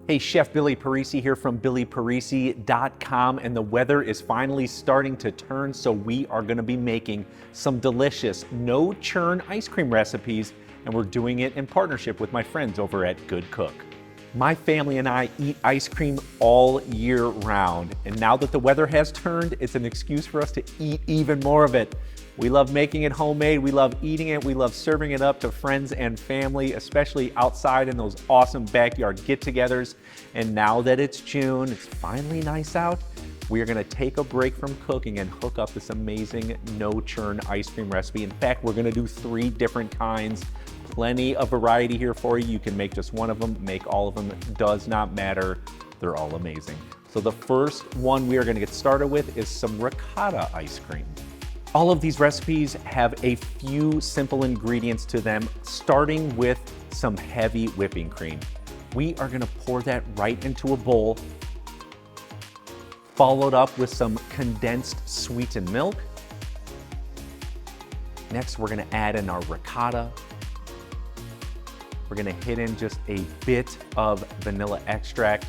Hey, Chef Billy Parisi here from BillyParisi.com, and the weather is finally starting to turn, so we are gonna be making some delicious no churn ice cream recipes, and we're doing it in partnership with my friends over at Good Cook. My family and I eat ice cream all year round, and now that the weather has turned, it's an excuse for us to eat even more of it. We love making it homemade, we love eating it, we love serving it up to friends and family, especially outside in those awesome backyard get-togethers. And now that it's June, it's finally nice out, we are gonna take a break from cooking and hook up this amazing no churn ice cream recipe. In fact, we're gonna do 3 different kinds. Plenty of variety here for you. You can make just one of them, make all of them, does not matter. They're all amazing. So the first one we are gonna get started with is some ricotta ice cream. All of these recipes have a few simple ingredients to them, starting with some heavy whipping cream. We are gonna pour that right into a bowl, followed up with some condensed sweetened milk. Next, we're gonna add in our ricotta. We're gonna hit in just a bit of vanilla extract.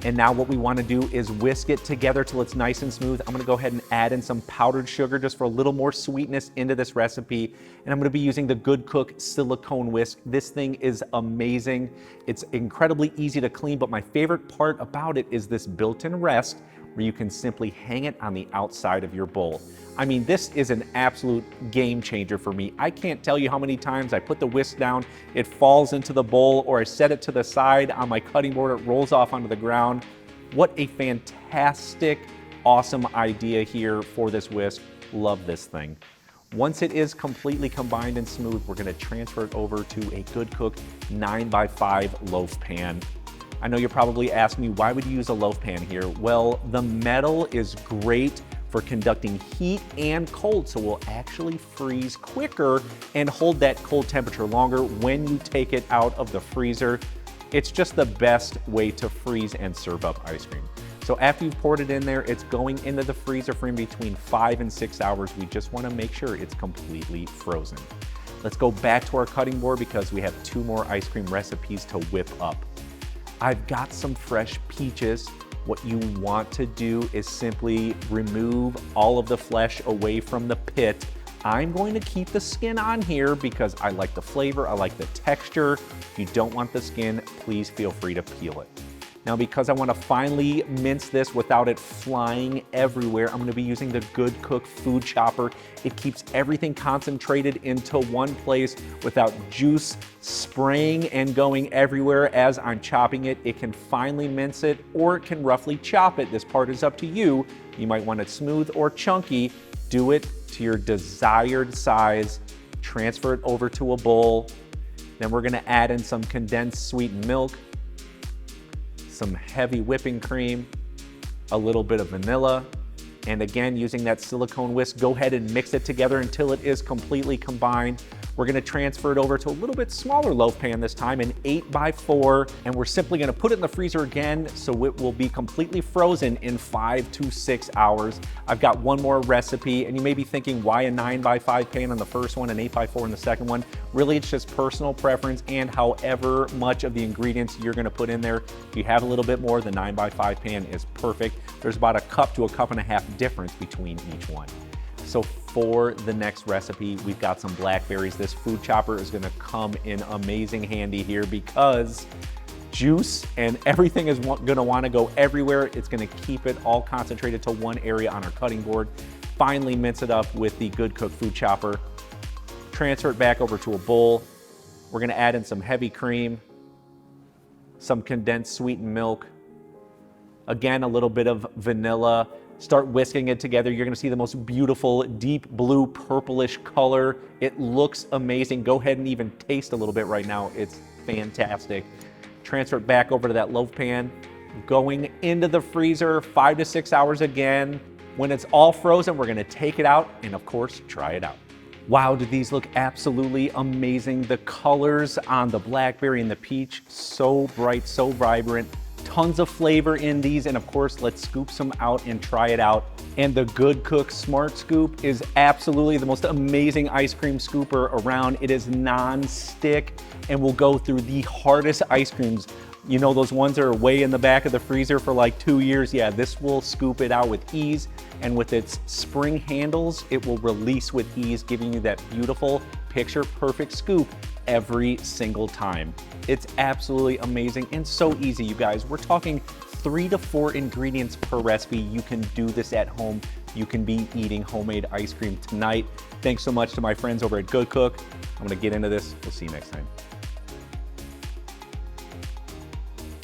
And now what we wanna do is whisk it together till it's nice and smooth. I'm gonna go ahead and add in some powdered sugar just for a little more sweetness into this recipe. And I'm gonna be using the Good Cook silicone whisk. This thing is amazing. It's incredibly easy to clean, but my favorite part about it is this built-in rest where you can simply hang it on the outside of your bowl. I mean, this is an absolute game changer for me. I can't tell you how many times I put the whisk down, it falls into the bowl, or I set it to the side on my cutting board, it rolls off onto the ground. What a fantastic, awesome idea here for this whisk. Love this thing. Once it is completely combined and smooth, we're gonna transfer it over to a Good Cook 9x5 loaf pan. I know you're probably asking me, why would you use a loaf pan here? Well, the metal is great for conducting heat and cold, so will actually freeze quicker and hold that cold temperature longer when you take it out of the freezer. It's just the best way to freeze and serve up ice cream. So after you've poured it in there, it's going into the freezer for in between 5 and 6 hours. We just wanna make sure it's completely frozen. Let's go back to our cutting board because we have 2 more ice cream recipes to whip up. I've got some fresh peaches. What you want to do is simply remove all of the flesh away from the pit. I'm going to keep the skin on here because I like the flavor, I like the texture. If you don't want the skin, please feel free to peel it. Now, because I want to finely mince this without it flying everywhere, I'm going to be using the Good Cook food chopper. It keeps everything concentrated into one place without juice spraying and going everywhere as I'm chopping it. It can finely mince it or it can roughly chop it. This part is up to you. You might want it smooth or chunky. Do it to your desired size. Transfer it over to a bowl. Then we're going to add in some condensed sweetened milk, some heavy whipping cream, a little bit of vanilla, and again, using that silicone whisk, go ahead and mix it together until it is completely combined. We're gonna transfer it over to a little bit smaller loaf pan this time, an 8x4, and we're simply gonna put it in the freezer again so it will be completely frozen in 5 to 6 hours. I've got one more recipe, and you may be thinking, why a 9x5 pan on the first one, an 8x4 in the second one? Really, it's just personal preference and however much of the ingredients you're gonna put in there. If you have a little bit more, the 9x5 pan is perfect. There's about a cup to a cup and a half difference between each one. So for the next recipe, we've got some blackberries. This food chopper is gonna come in amazing handy here because juice and everything is gonna wanna go everywhere. It's gonna keep it all concentrated to one area on our cutting board. Finally mince it up with the Good Cook food chopper. Transfer it back over to a bowl. We're gonna add in some heavy cream, some condensed sweetened milk, again, a little bit of vanilla. Start whisking it together. You're gonna see the most beautiful deep blue purplish color. It looks amazing. Go ahead and even taste a little bit right now. It's fantastic. Transfer it back over to that loaf pan. Going into the freezer, 5 to 6 hours again. When it's all frozen, we're gonna take it out and of course, try it out. Wow, do these look absolutely amazing. The colors on the blackberry and the peach, so bright, so vibrant. Tons of flavor in these, and of course, let's scoop some out and try it out. And the Good Cook Smart Scoop is absolutely the most amazing ice cream scooper around. It is non-stick and will go through the hardest ice creams, You know those ones that are way in the back of the freezer for like 2 years? Yeah, this will scoop it out with ease, and with its spring handles, it will release with ease, giving you that beautiful, picture-perfect scoop every single time. It's absolutely amazing and so easy, you guys. We're talking 3 to 4 ingredients per recipe. You can do this at home. You can be eating homemade ice cream tonight. Thanks so much to my friends over at Good Cook. I'm gonna get into this. We'll see you next time.